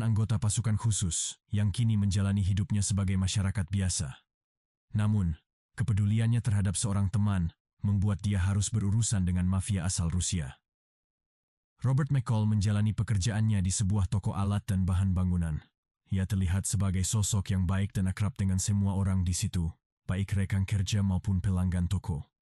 anggota pasukan khusus yang kini menjalani hidupnya sebagai masyarakat biasa. Namun, kepeduliannya terhadap seorang teman membuat dia harus berurusan dengan mafia asal Rusia. Robert McCall menjalani pekerjaannya di sebuah toko alat dan bahan bangunan. Ia terlihat sebagai sosok yang baik dan akrab dengan semua orang di situ, baik rekan kerja maupun pelanggan toko.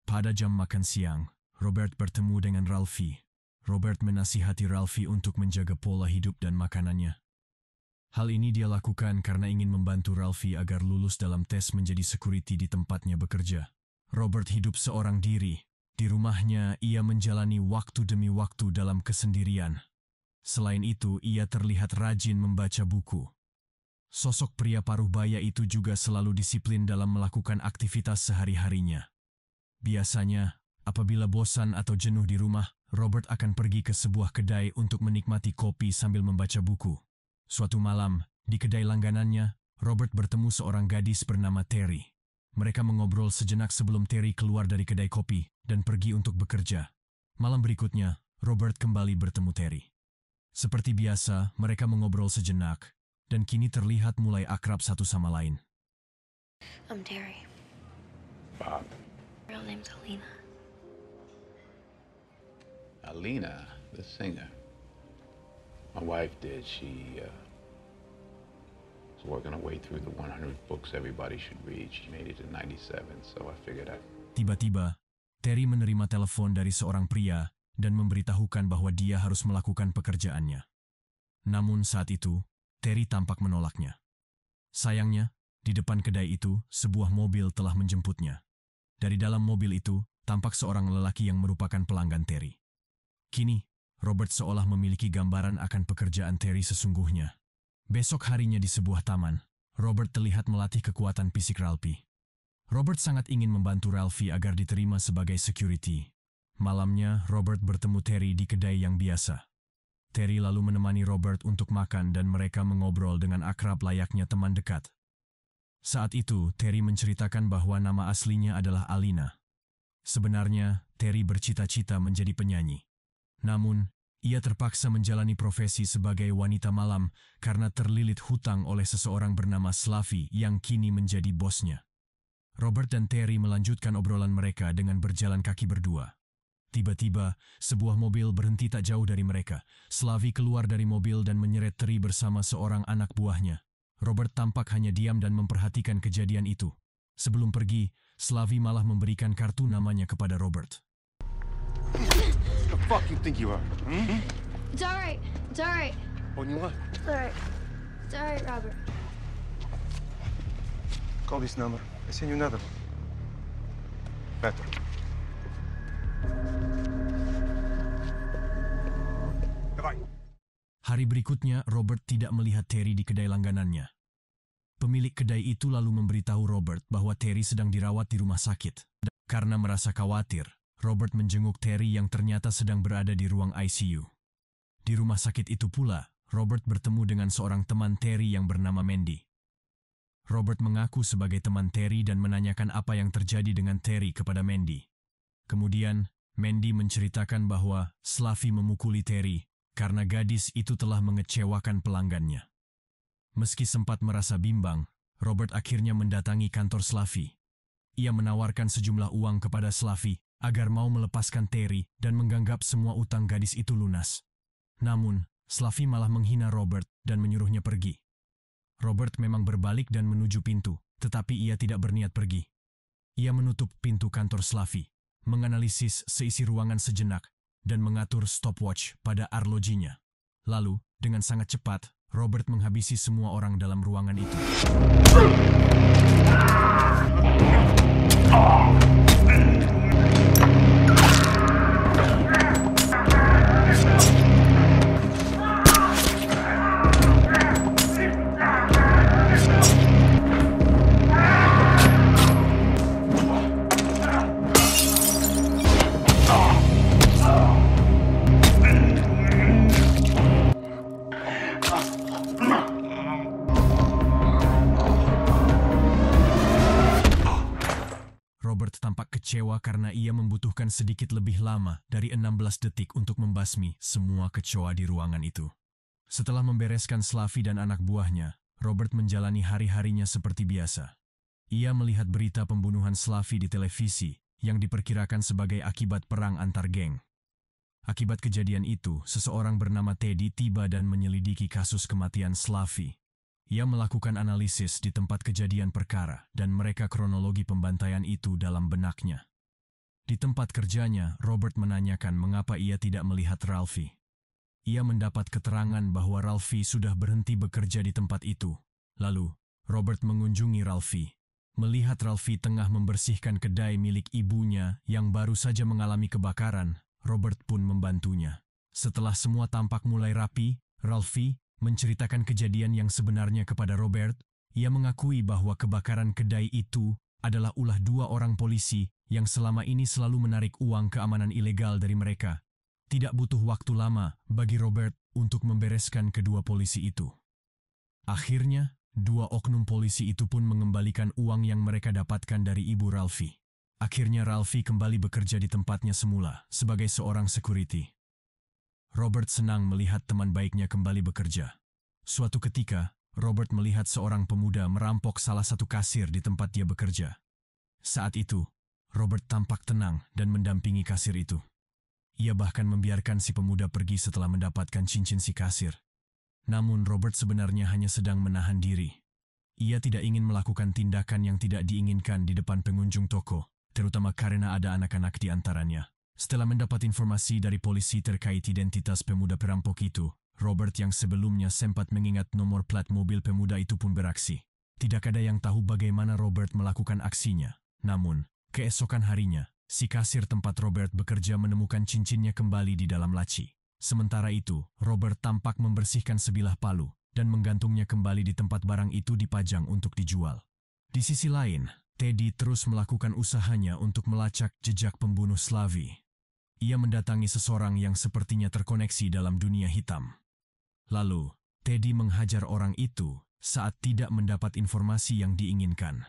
Pada jam makan siang, Robert bertemu dengan Ralphie. Robert menasihati Ralphie untuk menjaga pola hidup dan makanannya. Hal ini dia lakukan karena ingin membantu Ralphie agar lulus dalam tes menjadi security di tempatnya bekerja. Robert hidup seorang diri. Di rumahnya, ia menjalani waktu demi waktu dalam kesendirian. Selain itu, ia terlihat rajin membaca buku. Sosok pria paruh baya itu juga selalu disiplin dalam melakukan aktivitas sehari-harinya. Biasanya, apabila bosan atau jenuh di rumah, Robert akan pergi ke sebuah kedai untuk menikmati kopi sambil membaca buku. Suatu malam, di kedai langganannya, Robert bertemu seorang gadis bernama Terry. Mereka mengobrol sejenak sebelum Terry keluar dari kedai kopi dan pergi untuk bekerja. Malam berikutnya, Robert kembali bertemu Terry. Seperti biasa, mereka mengobrol sejenak, dan kini terlihat mulai akrab satu sama lain. I'm Terry. Bob. Real name's Alina. Alina, the singer. My wife did. She was working her way through the 100 books everybody should read. She made it to 97, so I figured out. Tiba-tiba, Terry menerima telepon dari seorang pria dan memberitahukan bahwa dia harus melakukan pekerjaannya. Namun saat itu, Terry tampak menolaknya. Sayangnya, di depan kedai itu, sebuah mobil telah menjemputnya. Dari dalam mobil itu, tampak seorang lelaki yang merupakan pelanggan Terry. Kini, Robert seolah memiliki gambaran akan pekerjaan Terry sesungguhnya. Besok harinya di sebuah taman, Robert terlihat melatih kekuatan fisik Ralphie. Robert sangat ingin membantu Ralphie agar diterima sebagai security. Malamnya, Robert bertemu Terry di kedai yang biasa. Terry lalu menemani Robert untuk makan dan mereka mengobrol dengan akrab layaknya teman dekat. Saat itu, Terry menceritakan bahwa nama aslinya adalah Alina. Sebenarnya, Terry bercita-cita menjadi penyanyi. Namun, ia terpaksa menjalani profesi sebagai wanita malam karena terlilit hutang oleh seseorang bernama Slavi yang kini menjadi bosnya. Robert dan Terry melanjutkan obrolan mereka dengan berjalan kaki berdua. Tiba-tiba, sebuah mobil berhenti tak jauh dari mereka. Slavi keluar dari mobil dan menyeret Terry bersama seorang anak buahnya. Robert tampak hanya diam dan memperhatikan kejadian itu. Sebelum pergi, Slavi malah memberikan kartu namanya kepada Robert. The fuck you think you are? Hmm? It's alright. It's alright. On you what? It's alright. It's alright, Robert. Call this number. I send you another one. Better. Давай. Hari berikutnya, Robert tidak melihat Terry di kedai langganannya. Pemilik kedai itu lalu memberitahu Robert bahwa Terry sedang dirawat di rumah sakit. Karena merasa khawatir, Robert menjenguk Terry yang ternyata sedang berada di ruang ICU. Di rumah sakit itu pula, Robert bertemu dengan seorang teman Terry yang bernama Mandy. Robert mengaku sebagai teman Terry dan menanyakan apa yang terjadi dengan Terry kepada Mandy. Kemudian, Mandy menceritakan bahwa Slavi memukuli Terry karena gadis itu telah mengecewakan pelanggannya. Meski sempat merasa bimbang, Robert akhirnya mendatangi kantor Slavi. Ia menawarkan sejumlah uang kepada Slavi agar mau melepaskan Terry dan menganggap semua utang gadis itu lunas. Namun, Slavi malah menghina Robert dan menyuruhnya pergi. Robert memang berbalik dan menuju pintu, tetapi ia tidak berniat pergi. Ia menutup pintu kantor Slavi, menganalisis seisi ruangan sejenak, dan mengatur stopwatch pada arlojinya. Lalu, dengan sangat cepat, Robert menghabisi semua orang dalam ruangan itu. Robert tampak kecewa karena ia membutuhkan sedikit lebih lama dari 16 detik untuk membasmi semua kecoa di ruangan itu. Setelah membereskan Slavi dan anak buahnya, Robert menjalani hari-harinya seperti biasa. Ia melihat berita pembunuhan Slavi di televisi yang diperkirakan sebagai akibat perang antar geng. Akibat kejadian itu, seseorang bernama Teddy tiba dan menyelidiki kasus kematian Slavi. Ia melakukan analisis di tempat kejadian perkara dan mereka kronologi pembantaian itu dalam benaknya. Di tempat kerjanya, Robert menanyakan mengapa ia tidak melihat Ralphie. Ia mendapat keterangan bahwa Ralphie sudah berhenti bekerja di tempat itu. Lalu, Robert mengunjungi Ralphie. Melihat Ralphie tengah membersihkan kedai milik ibunya yang baru saja mengalami kebakaran, Robert pun membantunya. Setelah semua tampak mulai rapi, Ralphie menceritakan kejadian yang sebenarnya kepada Robert. Ia mengakui bahwa kebakaran kedai itu adalah ulah 2 orang polisi yang selama ini selalu menarik uang keamanan ilegal dari mereka. Tidak butuh waktu lama bagi Robert untuk membereskan kedua polisi itu. Akhirnya, 2 oknum polisi itu pun mengembalikan uang yang mereka dapatkan dari ibu Ralphie. Akhirnya Ralphie kembali bekerja di tempatnya semula sebagai seorang security. Robert senang melihat teman baiknya kembali bekerja. Suatu ketika, Robert melihat seorang pemuda merampok salah satu kasir di tempat dia bekerja. Saat itu, Robert tampak tenang dan mendampingi kasir itu. Ia bahkan membiarkan si pemuda pergi setelah mendapatkan cincin si kasir. Namun Robert sebenarnya hanya sedang menahan diri. Ia tidak ingin melakukan tindakan yang tidak diinginkan di depan pengunjung toko, terutama karena ada anak-anak di antaranya. Setelah mendapat informasi dari polisi terkait identitas pemuda perampok itu, Robert yang sebelumnya sempat mengingat nomor plat mobil pemuda itu pun beraksi. Tidak ada yang tahu bagaimana Robert melakukan aksinya. Namun, keesokan harinya, si kasir tempat Robert bekerja menemukan cincinnya kembali di dalam laci. Sementara itu, Robert tampak membersihkan sebilah palu dan menggantungnya kembali di tempat barang itu dipajang untuk dijual. Di sisi lain, Teddy terus melakukan usahanya untuk melacak jejak pembunuh Slavi. Ia mendatangi seseorang yang sepertinya terkoneksi dalam dunia hitam. Lalu, Teddy menghajar orang itu saat tidak mendapat informasi yang diinginkan.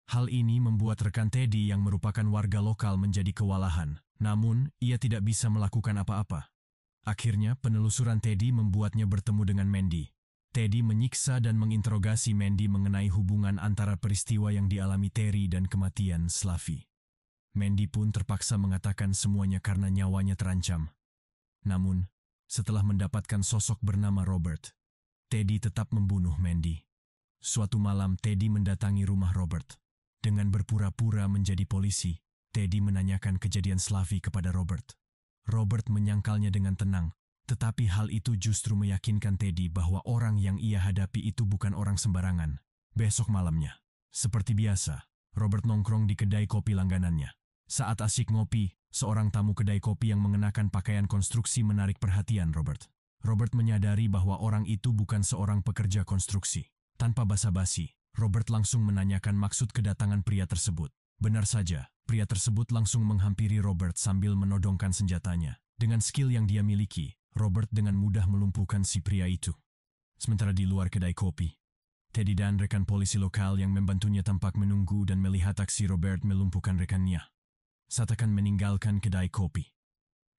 Hal ini membuat rekan Teddy yang merupakan warga lokal menjadi kewalahan, namun ia tidak bisa melakukan apa-apa. Akhirnya, penelusuran Teddy membuatnya bertemu dengan Mandy. Teddy menyiksa dan menginterogasi Mandy mengenai hubungan antara peristiwa yang dialami Terry dan kematian Slavi. Mandy pun terpaksa mengatakan semuanya karena nyawanya terancam. Namun, setelah mendapatkan sosok bernama Robert, Teddy tetap membunuh Mandy. Suatu malam, Teddy mendatangi rumah Robert. Dengan berpura-pura menjadi polisi, Teddy menanyakan kejadian Slavi kepada Robert. Robert menyangkalnya dengan tenang, tetapi hal itu justru meyakinkan Teddy bahwa orang yang ia hadapi itu bukan orang sembarangan. Besok malamnya, seperti biasa, Robert nongkrong di kedai kopi langganannya. Saat asik ngopi, seorang tamu kedai kopi yang mengenakan pakaian konstruksi menarik perhatian Robert. Robert menyadari bahwa orang itu bukan seorang pekerja konstruksi. Tanpa basa-basi, Robert langsung menanyakan maksud kedatangan pria tersebut. Benar saja, pria tersebut langsung menghampiri Robert sambil menodongkan senjatanya. Dengan skill yang dia miliki, Robert dengan mudah melumpuhkan si pria itu. Sementara di luar kedai kopi, Teddy dan rekan polisi lokal yang membantunya tampak menunggu dan melihat aksi Robert melumpuhkan rekannya. Saat akan meninggalkan kedai kopi,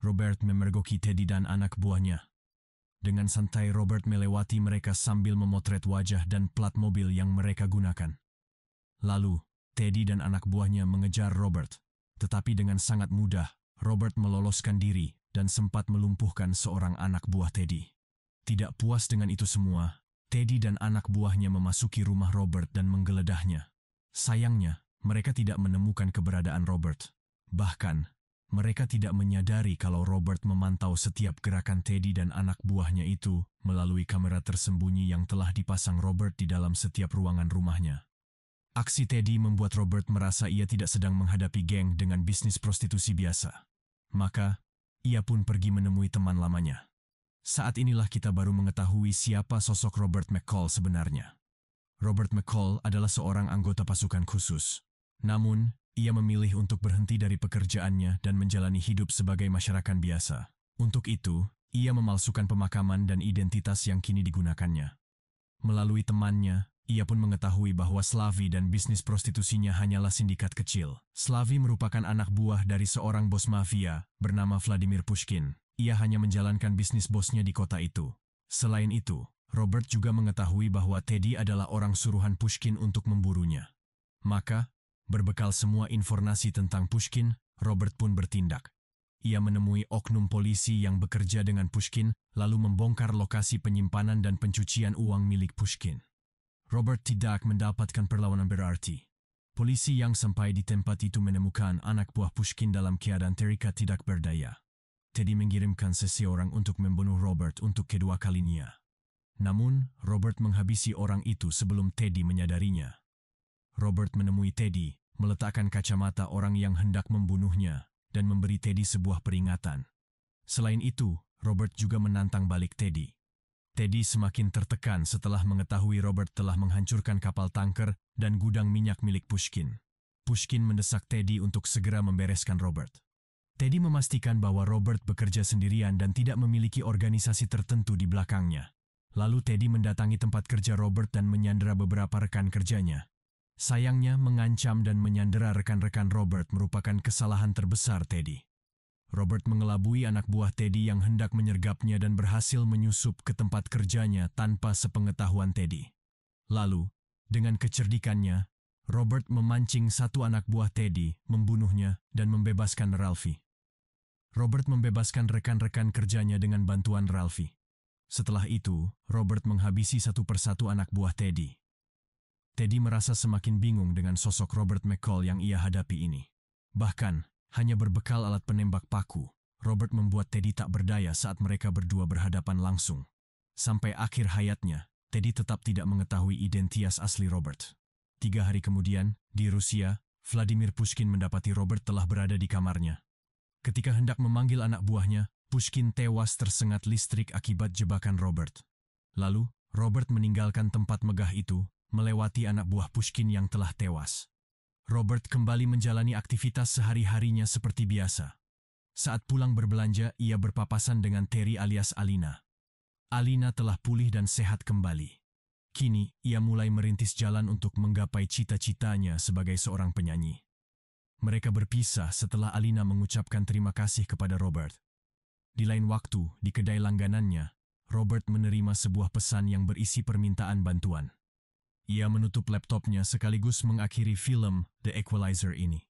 Robert memergoki Teddy dan anak buahnya. Dengan santai Robert melewati mereka sambil memotret wajah dan plat mobil yang mereka gunakan. Lalu, Teddy dan anak buahnya mengejar Robert. Tetapi dengan sangat mudah, Robert meloloskan diri dan sempat melumpuhkan seorang anak buah Teddy. Tidak puas dengan itu semua, Teddy dan anak buahnya memasuki rumah Robert dan menggeledahnya. Sayangnya, mereka tidak menemukan keberadaan Robert. Bahkan, mereka tidak menyadari kalau Robert memantau setiap gerakan Teddy dan anak buahnya itu melalui kamera tersembunyi yang telah dipasang Robert di dalam setiap ruangan rumahnya. Aksi Teddy membuat Robert merasa ia tidak sedang menghadapi geng dengan bisnis prostitusi biasa. Maka, ia pun pergi menemui teman lamanya. Saat inilah kita baru mengetahui siapa sosok Robert McCall sebenarnya. Robert McCall adalah seorang anggota pasukan khusus. Namun, ia memilih untuk berhenti dari pekerjaannya dan menjalani hidup sebagai masyarakat biasa. Untuk itu, ia memalsukan pemakaman dan identitas yang kini digunakannya. Melalui temannya, ia pun mengetahui bahwa Slavi dan bisnis prostitusinya hanyalah sindikat kecil. Slavi merupakan anak buah dari seorang bos mafia bernama Vladimir Pushkin. Ia hanya menjalankan bisnis bosnya di kota itu. Selain itu, Robert juga mengetahui bahwa Teddy adalah orang suruhan Pushkin untuk memburunya. Maka, berbekal semua informasi tentang Pushkin, Robert pun bertindak. Ia menemui oknum polisi yang bekerja dengan Pushkin, lalu membongkar lokasi penyimpanan dan pencucian uang milik Pushkin. Robert tidak mendapatkan perlawanan berarti. Polisi yang sampai di tempat itu menemukan anak buah Pushkin dalam keadaan terikat tidak berdaya. Teddy mengirimkan seseorang untuk membunuh Robert untuk kedua kalinya. Namun, Robert menghabisi orang itu sebelum Teddy menyadarinya. Robert menemui Teddy, meletakkan kacamata orang yang hendak membunuhnya, dan memberi Teddy sebuah peringatan. Selain itu, Robert juga menantang balik Teddy. Teddy semakin tertekan setelah mengetahui Robert telah menghancurkan kapal tanker dan gudang minyak milik Pushkin. Pushkin mendesak Teddy untuk segera membereskan Robert. Teddy memastikan bahwa Robert bekerja sendirian dan tidak memiliki organisasi tertentu di belakangnya. Lalu Teddy mendatangi tempat kerja Robert dan menyandera beberapa rekan kerjanya. Sayangnya, mengancam dan menyandera rekan-rekan Robert merupakan kesalahan terbesar Teddy. Robert mengelabui anak buah Teddy yang hendak menyergapnya dan berhasil menyusup ke tempat kerjanya tanpa sepengetahuan Teddy. Lalu, dengan kecerdikannya, Robert memancing satu anak buah Teddy, membunuhnya, dan membebaskan Ralphie. Robert membebaskan rekan-rekan kerjanya dengan bantuan Ralphie. Setelah itu, Robert menghabisi satu persatu anak buah Teddy. Teddy merasa semakin bingung dengan sosok Robert McCall yang ia hadapi ini. Bahkan, hanya berbekal alat penembak paku, Robert membuat Teddy tak berdaya saat mereka berdua berhadapan langsung. Sampai akhir hayatnya, Teddy tetap tidak mengetahui identitas asli Robert. 3 hari kemudian, di Rusia, Vladimir Pushkin mendapati Robert telah berada di kamarnya. Ketika hendak memanggil anak buahnya, Pushkin tewas tersengat listrik akibat jebakan Robert. Lalu, Robert meninggalkan tempat megah itu, melewati anak buah Pushkin yang telah tewas. Robert kembali menjalani aktivitas sehari-harinya seperti biasa. Saat pulang berbelanja, ia berpapasan dengan Terry alias Alina. Alina telah pulih dan sehat kembali. Kini, ia mulai merintis jalan untuk menggapai cita-citanya sebagai seorang penyanyi. Mereka berpisah setelah Alina mengucapkan terima kasih kepada Robert. Di lain waktu, di kedai langganannya, Robert menerima sebuah pesan yang berisi permintaan bantuan. Ia menutup laptopnya sekaligus mengakhiri film The Equalizer ini.